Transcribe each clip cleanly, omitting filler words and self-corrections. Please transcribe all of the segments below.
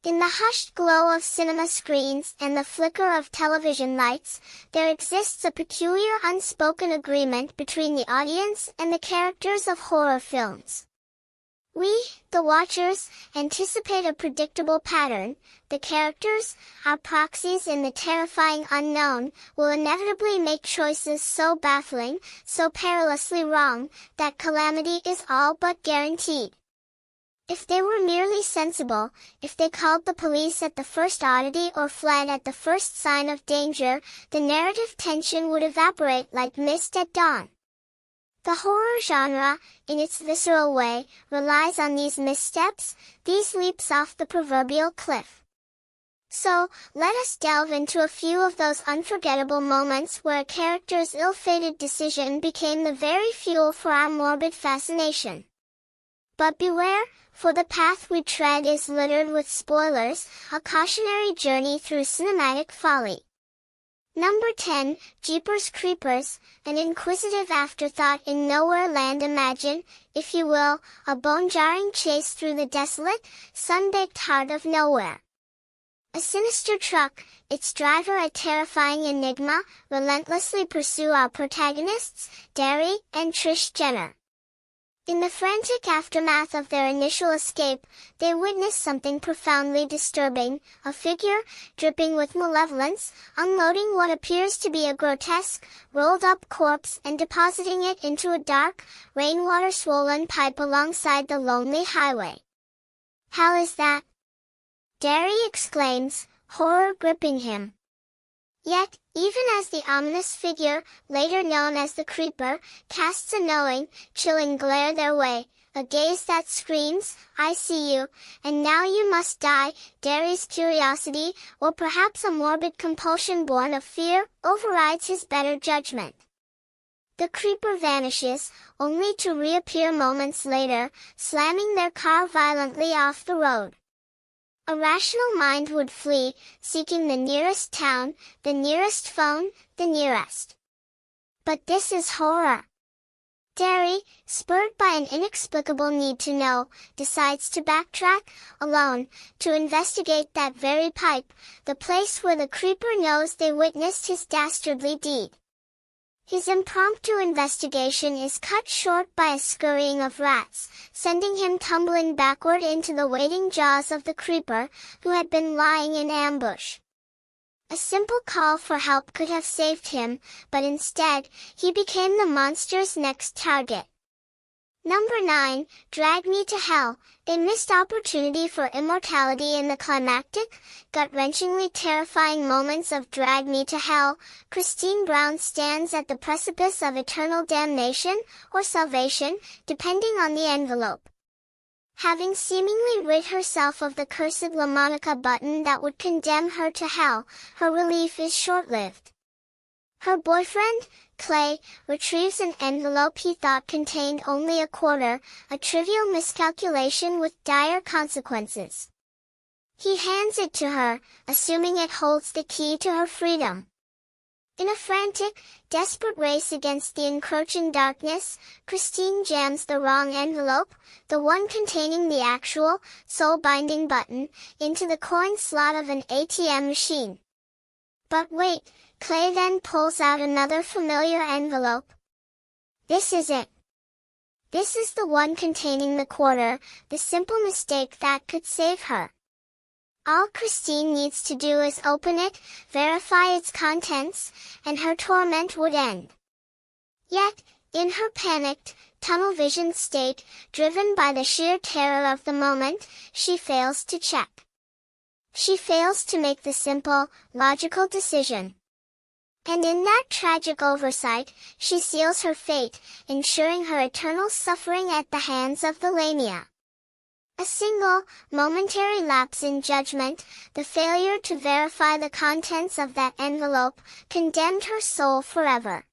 In the hushed glow of cinema screens and the flicker of television lights, there exists a peculiar unspoken agreement between the audience and the characters of horror films. We, the watchers, anticipate a predictable pattern. The characters, our proxies in the terrifying unknown, will inevitably make choices so baffling, so perilously wrong, that calamity is all but guaranteed. If they were merely sensible, if they called the police at the first oddity or fled at the first sign of danger, the narrative tension would evaporate like mist at dawn. The horror genre, in its visceral way, relies on these missteps, these leaps off the proverbial cliff. So, let us delve into a few of those unforgettable moments where a character's ill-fated decision became the very fuel for our morbid fascination. But beware, for the path we tread is littered with spoilers, a cautionary journey through cinematic folly. Number 10, Jeepers Creepers, an inquisitive afterthought in Nowhere Land. Imagine, if you will, a bone-jarring chase through the desolate, sun-baked heart of nowhere. A sinister truck, its driver a terrifying enigma, relentlessly pursue our protagonists, Derry and Trish Jenner. In the frantic aftermath of their initial escape, they witness something profoundly disturbing, a figure, dripping with malevolence, unloading what appears to be a grotesque, rolled-up corpse and depositing it into a dark, rainwater-swollen pipe alongside the lonely highway. "How is that?" Derry exclaims, horror gripping him. Yet, even as the ominous figure, later known as the Creeper, casts a knowing, chilling glare their way, a gaze that screams, "I see you, and now you must die," Derry's curiosity, or perhaps a morbid compulsion born of fear, overrides his better judgment. The Creeper vanishes, only to reappear moments later, slamming their car violently off the road. A rational mind would flee, seeking the nearest town, the nearest phone, the nearest. But this is horror. Derry, spurred by an inexplicable need to know, decides to backtrack, alone, to investigate that very pipe, the place where the Creeper knows they witnessed his dastardly deed. His impromptu investigation is cut short by a scurrying of rats, sending him tumbling backward into the waiting jaws of the Creeper, who had been lying in ambush. A simple call for help could have saved him, but instead, he became the monster's next target. Number 9, Drag Me to Hell, a missed opportunity for immortality. In the climactic, gut-wrenchingly terrifying moments of Drag Me to Hell, Christine Brown stands at the precipice of eternal damnation, or salvation, depending on the envelope. Having seemingly rid herself of the cursed La Monica button that would condemn her to hell, her relief is short-lived. Her boyfriend, Clay, retrieves an envelope he thought contained only a quarter, a trivial miscalculation with dire consequences. He hands it to her, assuming it holds the key to her freedom. In a frantic, desperate race against the encroaching darkness, Christine jams the wrong envelope, the one containing the actual, soul-binding button, into the coin slot of an ATM machine. But wait, Clay then pulls out another familiar envelope. This is it. This is the one containing the quarter, the simple mistake that could save her. All Christine needs to do is open it, verify its contents, and her torment would end. Yet, in her panicked, tunnel-visioned state, driven by the sheer terror of the moment, she fails to check. She fails to make the simple, logical decision. And in that tragic oversight, she seals her fate, ensuring her eternal suffering at the hands of the Lamia. A single, momentary lapse in judgment, the failure to verify the contents of that envelope, condemned her soul forever.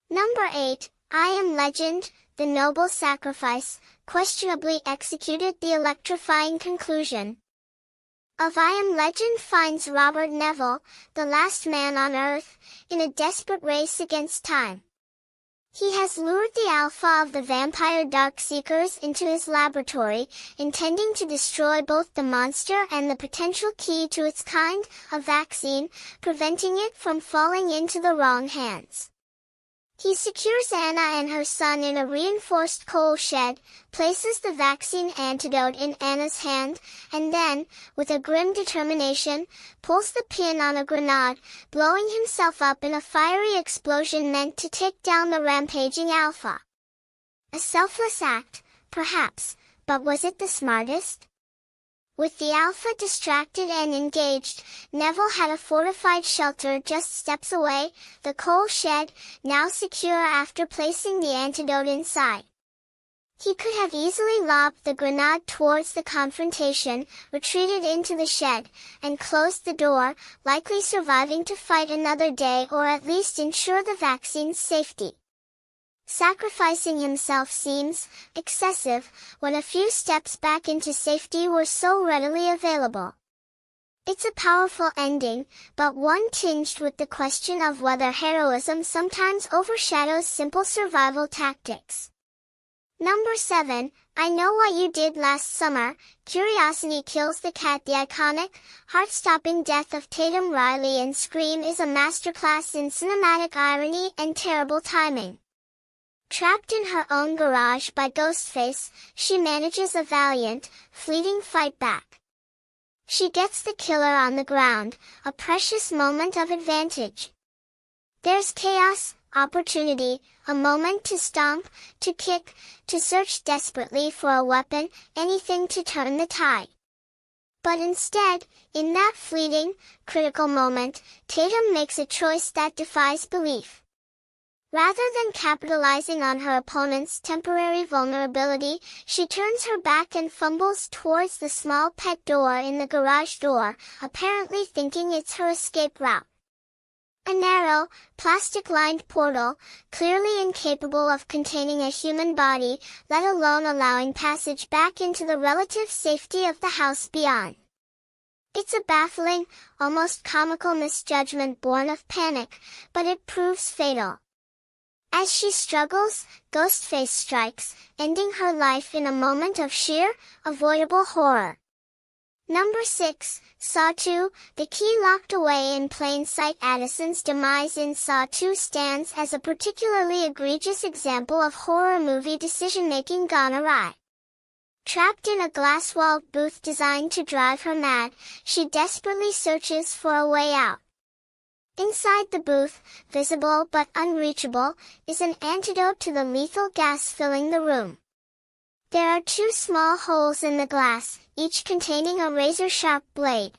Number 8, I Am Legend, the noble sacrifice, questionably executed. The electrifying conclusion of I Am Legend finds Robert Neville, the last man on Earth, in a desperate race against time. He has lured the alpha of the vampire dark seekers into his laboratory, intending to destroy both the monster and the potential key to its kind, a vaccine, preventing it from falling into the wrong hands. He secures Anna and her son in a reinforced coal shed, places the vaccine antidote in Anna's hand, and then, with a grim determination, pulls the pin on a grenade, blowing himself up in a fiery explosion meant to take down the rampaging alpha. A selfless act, perhaps, but was it the smartest? With the alpha distracted and engaged, Neville had a fortified shelter just steps away, the coal shed, now secure after placing the antidote inside. He could have easily lobbed the grenade towards the confrontation, retreated into the shed, and closed the door, likely surviving to fight another day or at least ensure the vaccine's safety. Sacrificing himself seems excessive, when a few steps back into safety were so readily available. It's a powerful ending, but one tinged with the question of whether heroism sometimes overshadows simple survival tactics. Number 7, I Know What You Did Last Summer, Curiosity Kills the Cat. The iconic, heart-stopping death of Tatum Riley in Scream is a masterclass in cinematic irony and terrible timing. Trapped in her own garage by Ghostface, she manages a valiant, fleeting fight back. She gets the killer on the ground, a precious moment of advantage. There's chaos, opportunity, a moment to stomp, to kick, to search desperately for a weapon, anything to turn the tide. But instead, in that fleeting, critical moment, Tatum makes a choice that defies belief. Rather than capitalizing on her opponent's temporary vulnerability, she turns her back and fumbles towards the small pet door in the garage door, apparently thinking it's her escape route. A narrow, plastic-lined portal, clearly incapable of containing a human body, let alone allowing passage back into the relative safety of the house beyond. It's a baffling, almost comical misjudgment born of panic, but it proves fatal. As she struggles, Ghostface strikes, ending her life in a moment of sheer, avoidable horror. Number 6, Saw 2, the key locked away in plain sight. Addison's demise in Saw 2 stands as a particularly egregious example of horror movie decision-making gone awry. Trapped in a glass-walled booth designed to drive her mad, she desperately searches for a way out. Inside the booth, visible but unreachable, is an antidote to the lethal gas filling the room. There are 2 small holes in the glass, each containing a razor-sharp blade.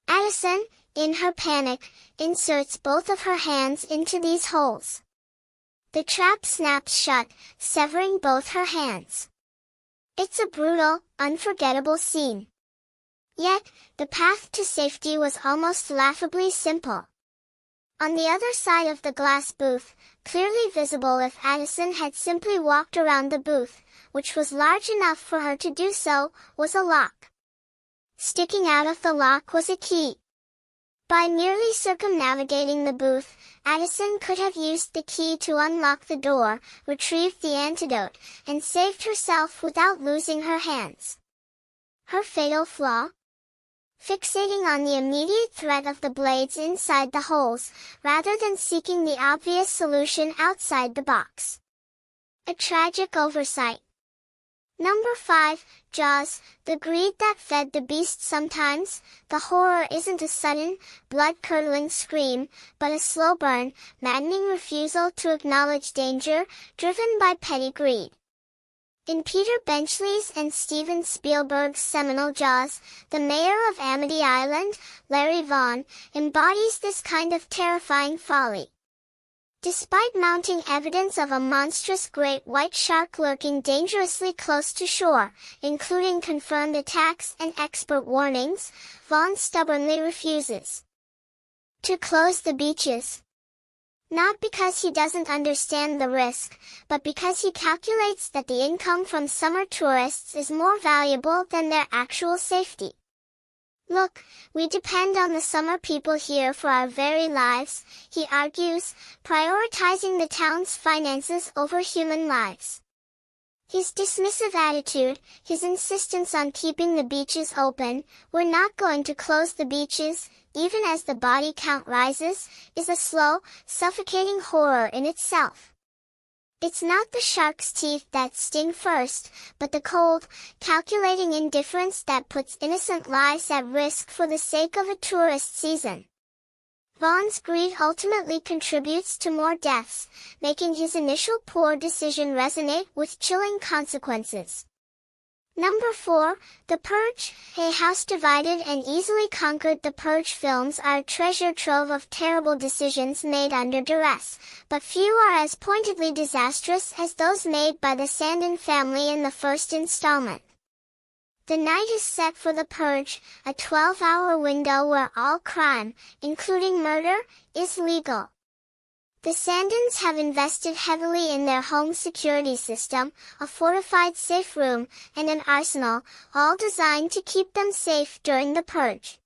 Addison, in her panic, inserts both of her hands into these holes. The trap snaps shut, severing both her hands. It's a brutal, unforgettable scene. Yet, the path to safety was almost laughably simple. On the other side of the glass booth, clearly visible if Addison had simply walked around the booth, which was large enough for her to do so, was a lock. Sticking out of the lock was a key. By merely circumnavigating the booth, Addison could have used the key to unlock the door, retrieved the antidote, and saved herself without losing her hands. Her fatal flaw? Fixating on the immediate threat of the blades inside the holes, rather than seeking the obvious solution outside the box. A tragic oversight. Number 5, Jaws, the greed that fed the beast. Sometimes, the horror isn't a sudden, blood-curdling scream, but a slow burn, maddening refusal to acknowledge danger, driven by petty greed. In Peter Benchley's and Steven Spielberg's seminal Jaws, the mayor of Amity Island, Larry Vaughn, embodies this kind of terrifying folly. Despite mounting evidence of a monstrous great white shark lurking dangerously close to shore, including confirmed attacks and expert warnings, Vaughn stubbornly refuses to close the beaches. Not because he doesn't understand the risk, but because he calculates that the income from summer tourists is more valuable than their actual safety. Look, we depend on the summer people here for our very lives, he argues, prioritizing the town's finances over human lives. His dismissive attitude, his insistence on keeping the beaches open, we're not going to close the beaches, even as the body count rises, is a slow, suffocating horror in itself. It's not the shark's teeth that sting first, but the cold, calculating indifference that puts innocent lives at risk for the sake of a tourist season. Vaughn's greed ultimately contributes to more deaths, making his initial poor decision resonate with chilling consequences. Number 4, The Purge. A house divided and easily conquered. The Purge films are a treasure trove of terrible decisions made under duress, but few are as pointedly disastrous as those made by the Sandin family in the first installment. The night is set for the Purge, a 12-hour window where all crime, including murder, is legal. The Sandins have invested heavily in their home security system, a fortified safe room, and an arsenal, all designed to keep them safe during the Purge.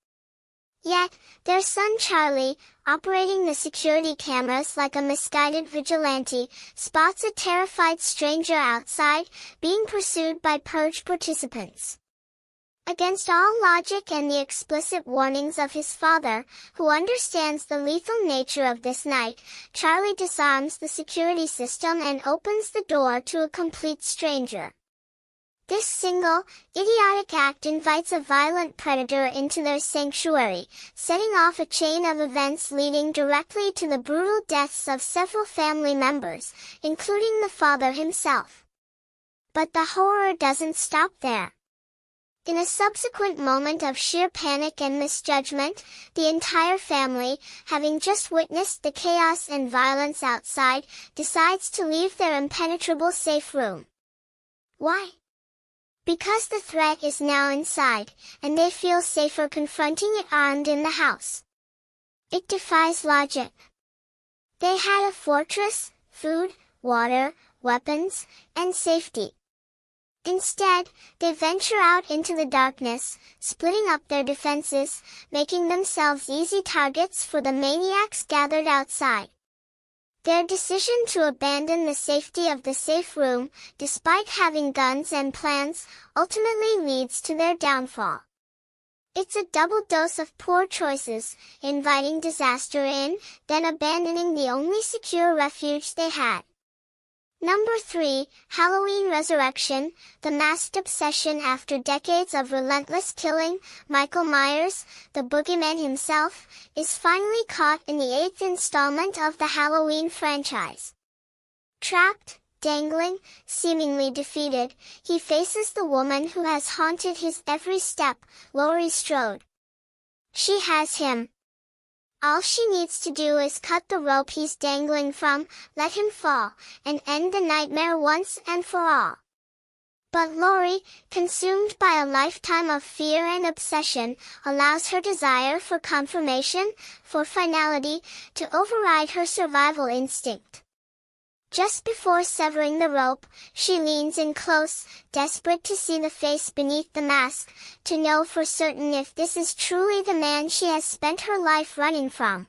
Yet, their son Charlie, operating the security cameras like a misguided vigilante, spots a terrified stranger outside, being pursued by Purge participants. Against all logic and the explicit warnings of his father, who understands the lethal nature of this night, Charlie disarms the security system and opens the door to a complete stranger. This single, idiotic act invites a violent predator into their sanctuary, setting off a chain of events leading directly to the brutal deaths of several family members, including the father himself. But the horror doesn't stop there. In a subsequent moment of sheer panic and misjudgment, the entire family, having just witnessed the chaos and violence outside, decides to leave their impenetrable safe room. Why? Because the threat is now inside, and they feel safer confronting it armed in the house. It defies logic. They had a fortress, food, water, weapons, and safety. Instead, they venture out into the darkness, splitting up their defenses, making themselves easy targets for the maniacs gathered outside. Their decision to abandon the safety of the safe room, despite having guns and plans, ultimately leads to their downfall. It's a double dose of poor choices, inviting disaster in, then abandoning the only secure refuge they had. Number 3, Halloween Resurrection. The masked obsession. After decades of relentless killing, Michael Myers, the boogeyman himself, is finally caught in the 8th installment of the Halloween franchise. Trapped, dangling, seemingly defeated, he faces the woman who has haunted his every step, Laurie Strode. She has him. All she needs to do is cut the rope he's dangling from, let him fall, and end the nightmare once and for all. But Laurie, consumed by a lifetime of fear and obsession, allows her desire for confirmation, for finality, to override her survival instinct. Just before severing the rope, she leans in close, desperate to see the face beneath the mask, to know for certain if this is truly the man she has spent her life running from.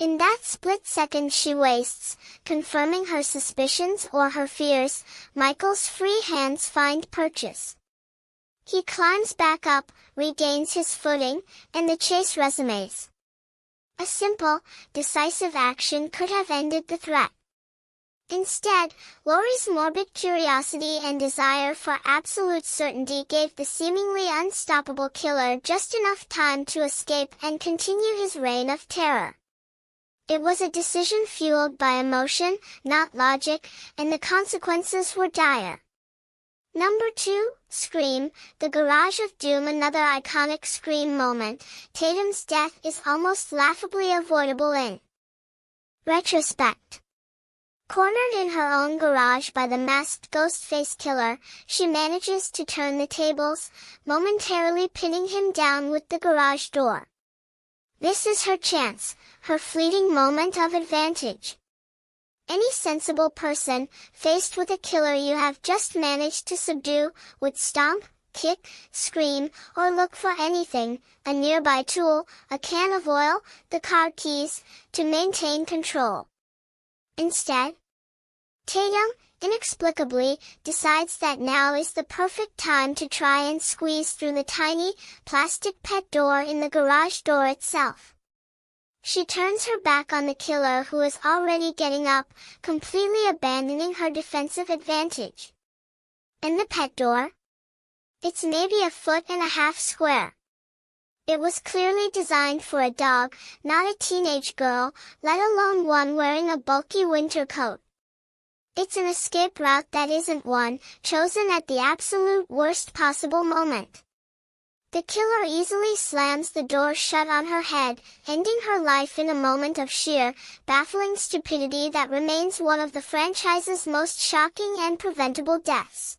In that split second she wastes, confirming her suspicions or her fears, Michael's free hands find purchase. He climbs back up, regains his footing, and the chase resumes. A simple, decisive action could have ended the threat. Instead, Laurie's morbid curiosity and desire for absolute certainty gave the seemingly unstoppable killer just enough time to escape and continue his reign of terror. It was a decision fueled by emotion, not logic, and the consequences were dire. Number 2, Scream, The Garage of Doom. Another iconic Scream moment, Tatum's death is almost laughably avoidable in retrospect. Cornered in her own garage by the masked ghost-face killer, she manages to turn the tables, momentarily pinning him down with the garage door. This is her chance, her fleeting moment of advantage. Any sensible person, faced with a killer you have just managed to subdue, would stomp, kick, scream, or look for anything, a nearby tool, a can of oil, the car keys, to maintain control. Instead, Taeyong, inexplicably, decides that now is the perfect time to try and squeeze through the tiny, plastic pet door in the garage door itself. She turns her back on the killer who is already getting up, completely abandoning her defensive advantage. And the pet door? It's maybe 1.5 feet square. It was clearly designed for a dog, not a teenage girl, let alone one wearing a bulky winter coat. It's an escape route that isn't one, chosen at the absolute worst possible moment. The killer easily slams the door shut on her head, ending her life in a moment of sheer, baffling stupidity that remains one of the franchise's most shocking and preventable deaths.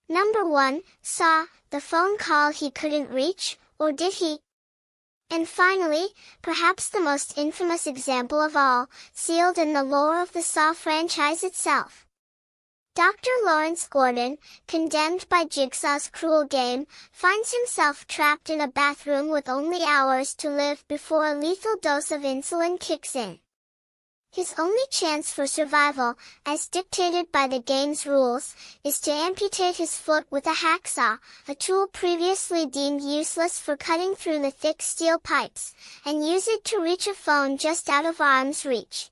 Number 1, Saw, the phone call he couldn't reach, or did he? And finally, perhaps the most infamous example of all, sealed in the lore of the Saw franchise itself. Dr. Lawrence Gordon, condemned by Jigsaw's cruel game, finds himself trapped in a bathroom with only hours to live before a lethal dose of insulin kicks in. His only chance for survival, as dictated by the game's rules, is to amputate his foot with a hacksaw, a tool previously deemed useless for cutting through the thick steel pipes, and use it to reach a phone just out of arm's reach.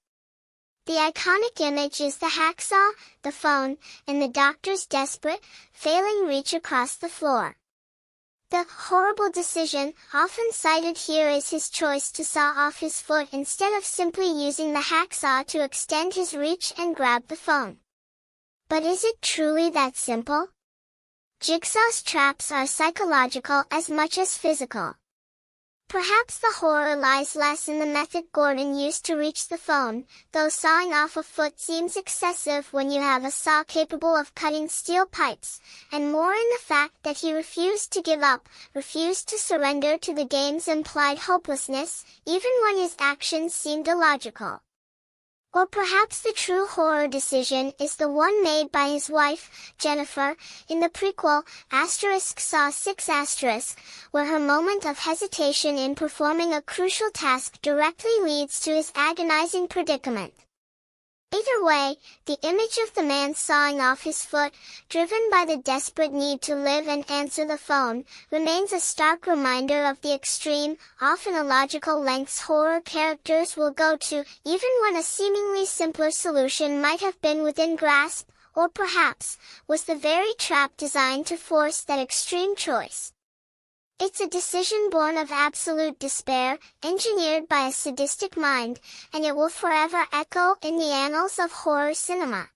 The iconic image is the hacksaw, the phone, and the doctor's desperate, failing reach across the floor. The horrible decision, often cited here, is his choice to saw off his foot instead of simply using the hacksaw to extend his reach and grab the phone. But is it truly that simple? Jigsaw's traps are psychological as much as physical. Perhaps the horror lies less in the method Gordon used to reach the phone, though sawing off a foot seems excessive when you have a saw capable of cutting steel pipes, and more in the fact that he refused to give up, refused to surrender to the game's implied hopelessness, even when his actions seemed illogical. Or perhaps the true horror decision is the one made by his wife, Jennifer, in the prequel, Saw 6 *, where her moment of hesitation in performing a crucial task directly leads to his agonizing predicament. Either way, the image of the man sawing off his foot, driven by the desperate need to live and answer the phone, remains a stark reminder of the extreme, often illogical lengths horror characters will go to, even when a seemingly simpler solution might have been within grasp, or perhaps, was the very trap designed to force that extreme choice. It's a decision born of absolute despair, engineered by a sadistic mind, and it will forever echo in the annals of horror cinema.